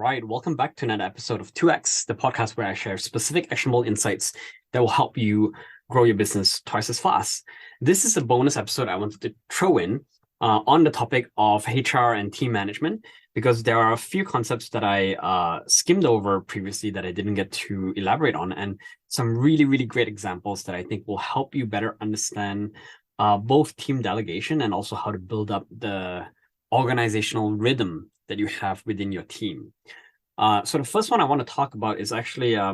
right, welcome back to another episode of 2X, the podcast where I share specific actionable insights that will help you grow your business twice as fast. This is a bonus episode I wanted to throw in on the topic of HR and team management, because there are a few concepts that I skimmed over previously that I didn't get to elaborate on, and some really, really great examples that I think will help you better understand both team delegation and also how to build up the organizational rhythm that you have within your team. So the first one I want to talk about is actually a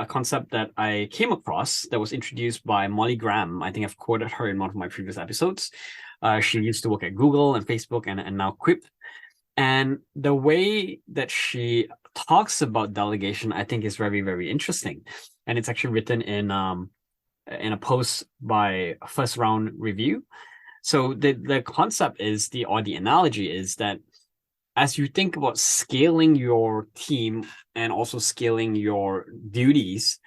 concept that I came across that was introduced by Molly Graham. I think I've quoted her in one of my previous episodes. She used to work at Google and Facebook and now Quip. And the way that she talks about delegation, I think, is very, very interesting. And it's actually written in a post by First Round Review. So the concept is the analogy is that as you think about scaling your team and also scaling your duties,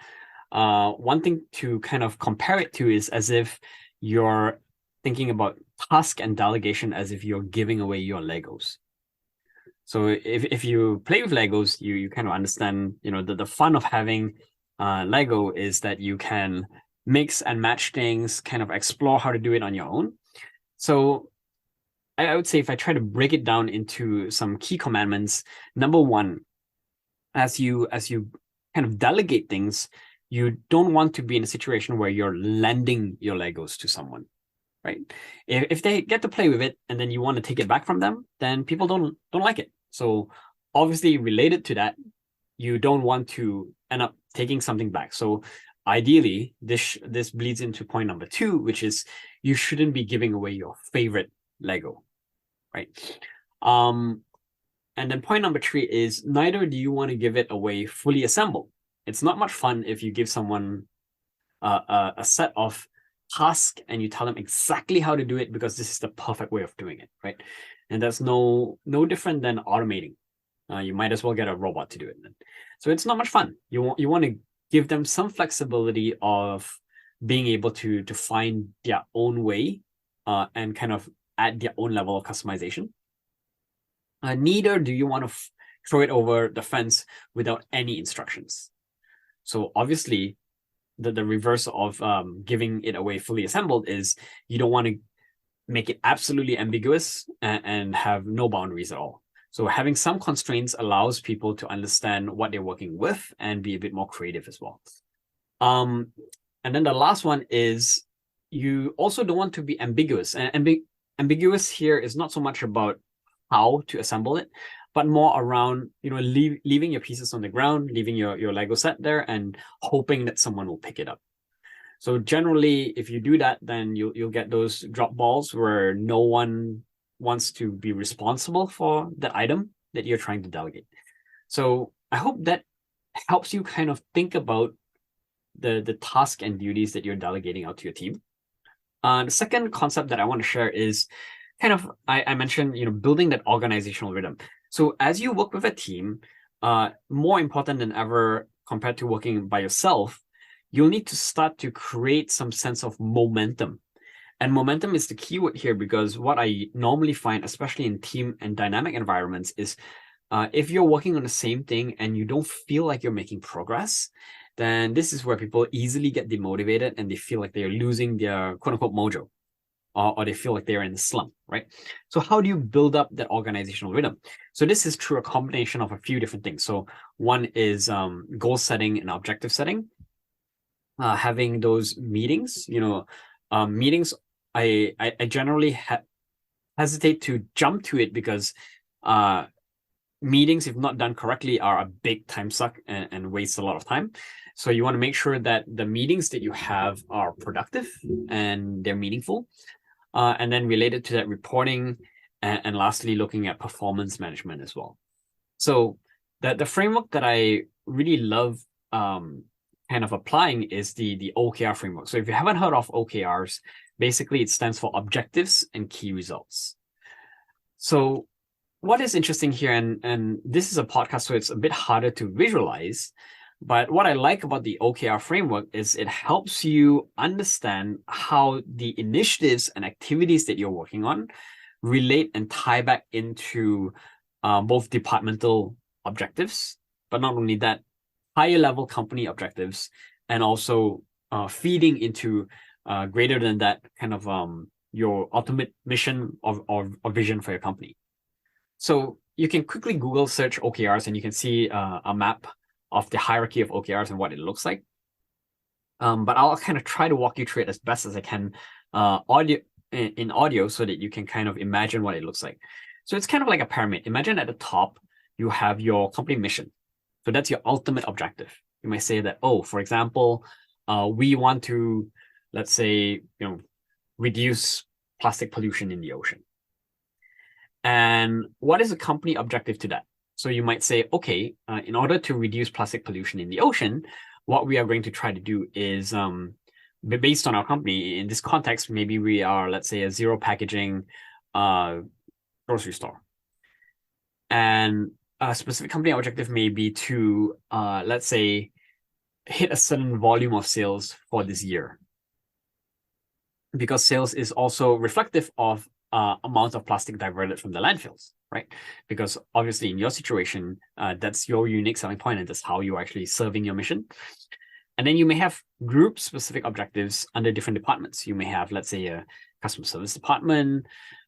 one thing to kind of compare it to is as if you're thinking about task and delegation as if you're giving away your Legos. So if you play with Legos, you kind of understand, the fun of having Lego is that you can mix and match things, kind of explore how to do it on your own. So I would say if I try to break it down into some key commandments, number one, as you kind of delegate things, you don't want to be in a situation where you're lending your Legos to someone, right? If they get to play with it and then you want to take it back from them, then people don't like it. So obviously related to that, you don't want to end up taking something back. So ideally, this bleeds into point number two, which is you shouldn't be giving away your favorite Lego, right? And then point number three is neither do you want to give it away fully assembled. It's not much fun if you give someone a set of tasks and you tell them exactly how to do it because this is the perfect way of doing it, right? And that's no different than automating. You might as well get a robot to do it then. So it's not much fun. You want to give them some flexibility of being able to find their own way and kind of add their own level of customization. Neither do you want to throw it over the fence without any instructions. So obviously, the reverse of giving it away fully assembled is you don't want to make it absolutely ambiguous and have no boundaries at all. So having some constraints allows people to understand what they're working with and be a bit more creative as well. And then the last one is you also don't want to be ambiguous. And ambiguous here is not so much about how to assemble it, but more around, leaving your pieces on the ground, leaving your Lego set there and hoping that someone will pick it up. So generally, if you do that, then you'll get those drop balls where no one wants to be responsible for the item that you're trying to delegate. So I hope that helps you kind of think about the task and duties that you're delegating out to your team. The second concept that I want to share is kind of, I mentioned, building that organizational rhythm. So as you work with a team, more important than ever compared to working by yourself, you'll need to start to create some sense of momentum. And momentum is the keyword here because what I normally find, especially in team and dynamic environments, is if you're working on the same thing and you don't feel like you're making progress, then this is where people easily get demotivated and they feel like they're losing their quote-unquote mojo, or they feel like they're in a slump, right? So how do you build up that organizational rhythm? So this is through a combination of a few different things. So one is goal setting and objective setting. Having those meetings, meetings, I generally hesitate to jump to it because meetings, if not done correctly, are a big time suck and waste a lot of time. So you want to make sure that the meetings that you have are productive and they're meaningful. And then related to that, reporting, and lastly, looking at performance management as well. So the framework that I really love kind of applying is the OKR framework. So if you haven't heard of OKRs, basically it stands for objectives and key results. So what is interesting here, and this is a podcast, so it's a bit harder to visualize, but what I like about the OKR framework is it helps you understand how the initiatives and activities that you're working on relate and tie back into both departmental objectives, but not only that, higher level company objectives, and also feeding into greater than that kind of your ultimate mission or vision for your company. So you can quickly Google search OKRs and you can see a map of the hierarchy of OKRs and what it looks like. But I'll kind of try to walk you through it as best as I can in audio so that you can kind of imagine what it looks like. So it's kind of like a pyramid. Imagine at the top, you have your company mission. So that's your ultimate objective. You might say that, oh, for example, we want to, let's say, reduce plastic pollution in the ocean. And what is a company objective to that? So you might say, okay, in order to reduce plastic pollution in the ocean, what we are going to try to do is, based on our company, in this context, maybe we are, let's say, a zero packaging grocery store. And a specific company objective may be to, let's say, hit a certain volume of sales for this year. Because sales is also reflective of amount of plastic diverted from the landfills, right? Because obviously in your situation, that's your unique selling point and that's how you're actually serving your mission. And then you may have group specific objectives under different departments. You may have, let's say, a customer service department,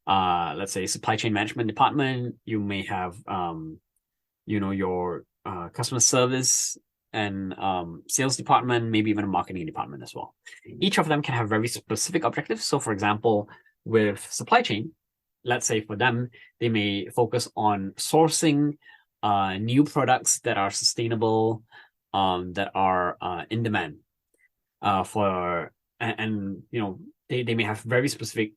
let's say supply chain management department. You may have, your customer service and sales department, maybe even a marketing department as well. Each of them can have very specific objectives. So for example, with supply chain, let's say for them, they may focus on sourcing new products that are sustainable, that are in demand they may have very specific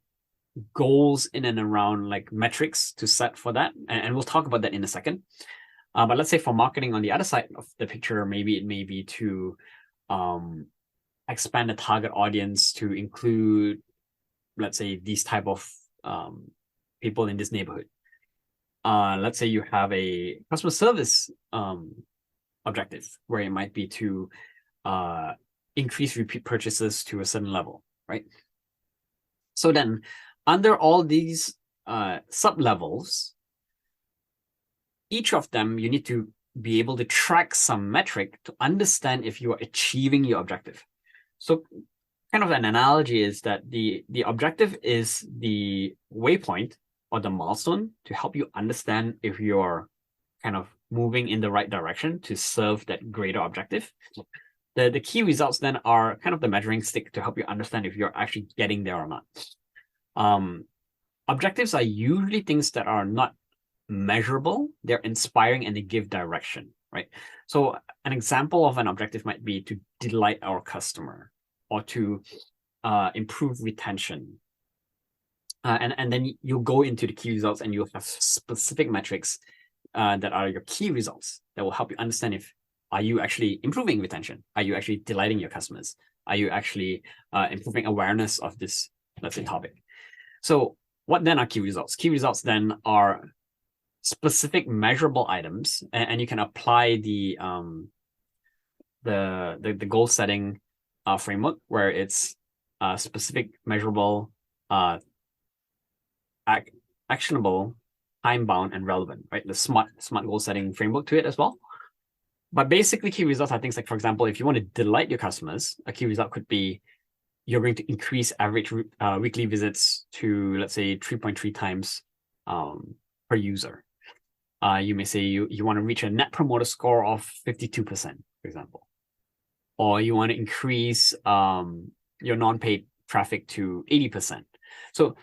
goals in and around like metrics to set for that. And we'll talk about that in a second. But let's say for marketing on the other side of the picture, maybe it may be to expand the target audience to include, let's say, these type of people in this neighborhood. Let's say you have a customer service objective where it might be to increase repeat purchases to a certain level, right? So then under all these sub-levels, each of them, you need to be able to track some metric to understand if you are achieving your objective. So kind of an analogy is that the objective is the waypoint or the milestone to help you understand if you're kind of moving in the right direction to serve that greater objective. The key results then are kind of the measuring stick to help you understand if you're actually getting there or not. Objectives are usually things that are not measurable, they're inspiring, and they give direction, right? So an example of an objective might be to delight our customer or to improve retention. And then you'll go into the key results and you'll have specific metrics that are your key results that will help you understand if are you actually improving retention? Are you actually delighting your customers? Are you actually improving awareness of this, let's say, topic? So what then are key results? Key results then are specific measurable items, and you can apply the goal setting framework where it's specific, measurable, actionable, time bound, and relevant, right? The smart goal setting framework to it as well. But basically, key results are things like, for example, if you want to delight your customers, a key result could be you're going to increase average weekly visits to, let's say, 3.3 times per user. You may say you want to reach a net promoter score of 52%, for example. Or you want to increase your non-paid traffic to 80%. So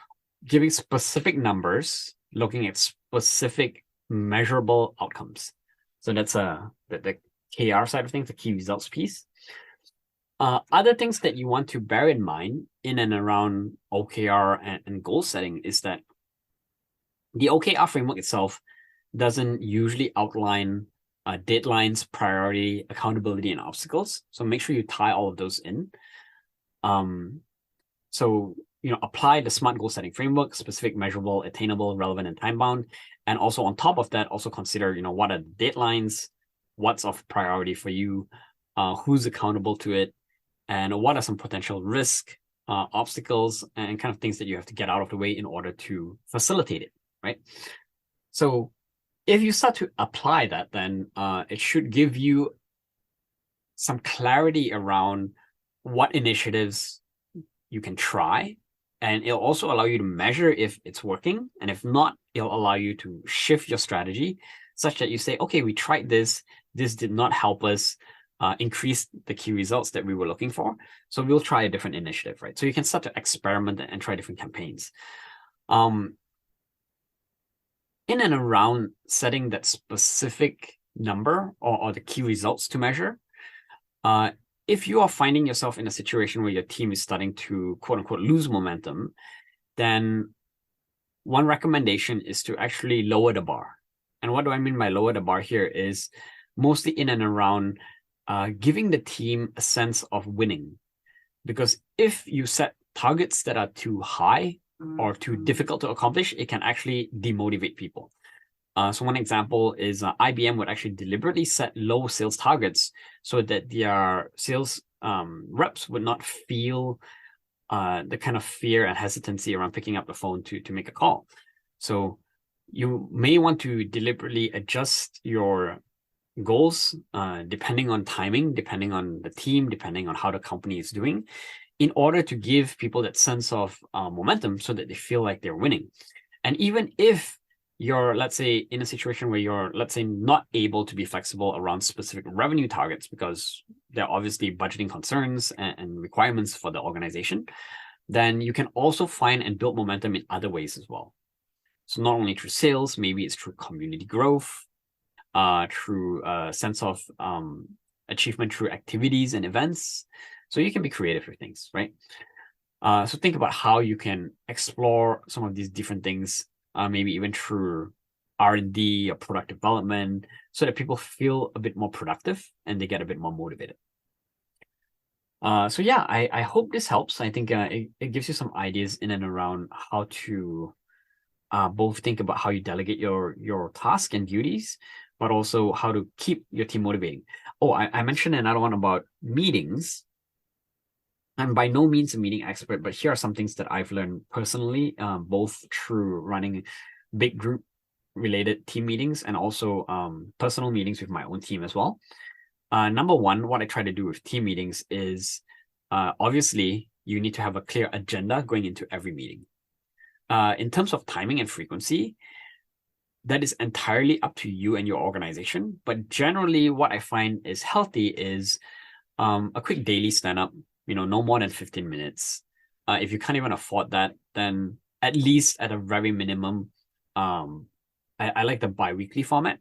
giving specific numbers, looking at specific measurable outcomes. So that's the KR side of things, the key results piece. Other things that you want to bear in mind in and around OKR and goal setting is that the OKR framework itself doesn't usually outline deadlines, priority, accountability, and obstacles. So make sure you tie all of those in. So apply the SMART goal setting framework: specific, measurable, attainable, relevant, and time bound. And also on top of that, also consider what are the deadlines, what's of priority for you, who's accountable to it, and what are some potential risk, obstacles, and kind of things that you have to get out of the way in order to facilitate it, right? So if you start to apply that, then it should give you some clarity around what initiatives you can try. And it'll also allow you to measure if it's working. And if not, it'll allow you to shift your strategy such that you say, okay, we tried this. This did not help us increase the key results that we were looking for. So we'll try a different initiative, right? So you can start to experiment and try different campaigns. In and around setting that specific number or the key results to measure, if you are finding yourself in a situation where your team is starting to quote unquote lose momentum, then one recommendation is to actually lower the bar. And what do I mean by lower the bar here is mostly in and around giving the team a sense of winning. Because if you set targets that are too high or too difficult to accomplish, it can actually demotivate people. So one example is IBM would actually deliberately set low sales targets so that their sales reps would not feel the kind of fear and hesitancy around picking up the phone to make a call. So you may want to deliberately adjust your goals depending on timing, depending on the team, depending on how the company is doing, in order to give people that sense of momentum so that they feel like they're winning. And even if you're, let's say, in a situation where you're, let's say, not able to be flexible around specific revenue targets because there are obviously budgeting concerns and requirements for the organization, then you can also find and build momentum in other ways as well. So not only through sales, maybe it's through community growth, through a sense of achievement through activities and events. So you can be creative with things, right? So think about how you can explore some of these different things, maybe even through R&D or product development, so that people feel a bit more productive and they get a bit more motivated. So yeah, I hope this helps. I think it gives you some ideas in and around how to both think about how you delegate your task and duties, but also how to keep your team motivating. Oh, I mentioned another one about meetings. I'm by no means a meeting expert, but here are some things that I've learned personally, both through running big group related team meetings and also personal meetings with my own team as well. Number one, what I try to do with team meetings is obviously you need to have a clear agenda going into every meeting. In terms of timing and frequency, that is entirely up to you and your organization. But generally, what I find is healthy is a quick daily stand-up, no more than 15 minutes. If you can't even afford that, then at least at a very minimum, I like the bi-weekly format.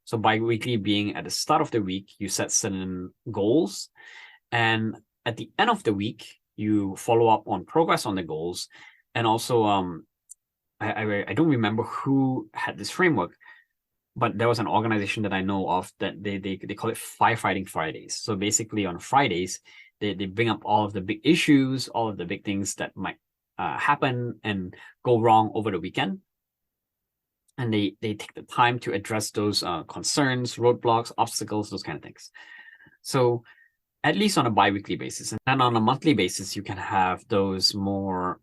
So bi-weekly being at the start of the week, you set certain goals. And at the end of the week, you follow up on progress on the goals. And also, I don't remember who had this framework, but there was an organization that I know of that they call it Firefighting Fridays. So basically on Fridays, they bring up all of the big issues, all of the big things that might happen and go wrong over the weekend. And they take the time to address those concerns, roadblocks, obstacles, those kind of things. So at least on a bi-weekly basis. And then on a monthly basis, you can have those more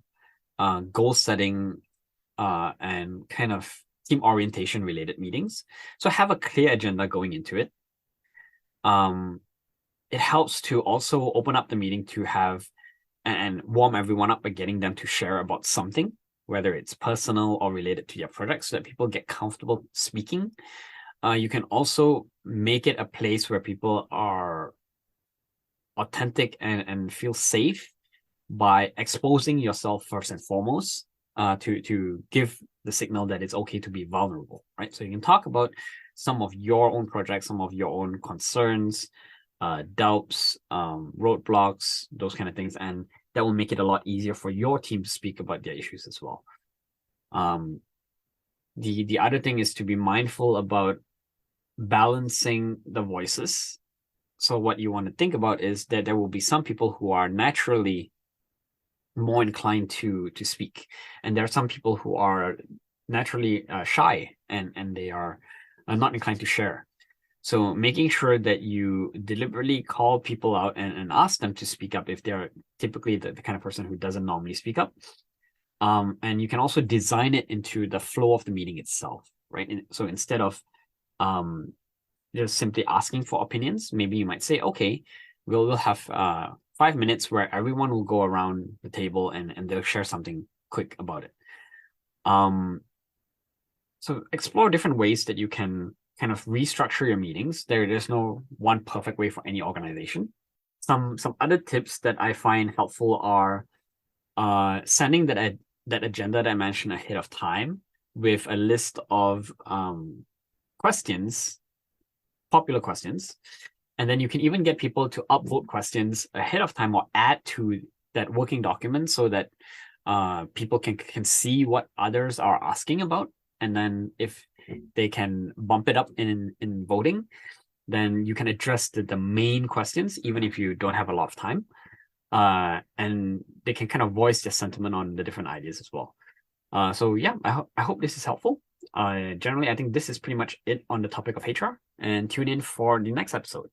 goal setting and kind of team orientation related meetings. So have a clear agenda going into it. It helps to also open up the meeting to have and warm everyone up by getting them to share about something, whether it's personal or related to your product, so that people get comfortable speaking. You can also make it a place where people are authentic and feel safe by exposing yourself first and foremost, to give the signal that it's okay to be vulnerable, right? So you can talk about some of your own projects, some of your own concerns, doubts, roadblocks, those kind of things, and that will make it a lot easier for your team to speak about their issues as well. The other thing is to be mindful about balancing the voices. So what you want to think about is that there will be some people who are naturally more inclined to speak, and there are some people who are naturally shy and they are not inclined to share. So making sure that you deliberately call people out and ask them to speak up if they're typically the kind of person who doesn't normally speak up. And you can also design it into the flow of the meeting itself, right? So instead of just simply asking for opinions, maybe you might say, okay, we'll have 5 minutes where everyone will go around the table and they'll share something quick about it. So explore different ways that you can kind of restructure your meetings. There's no one perfect way for any organization. Some other tips that I find helpful are sending that agenda that I mentioned ahead of time with a list of questions, popular questions. And then you can even get people to upvote questions ahead of time or add to that working document so that people can see what others are asking about. And then if they can bump it up in voting, then you can address the main questions, even if you don't have a lot of time. And they can kind of voice their sentiment on the different ideas as well. So yeah, I hope this is helpful. Generally, I think this is pretty much it on the topic of HR, and tune in for the next episode.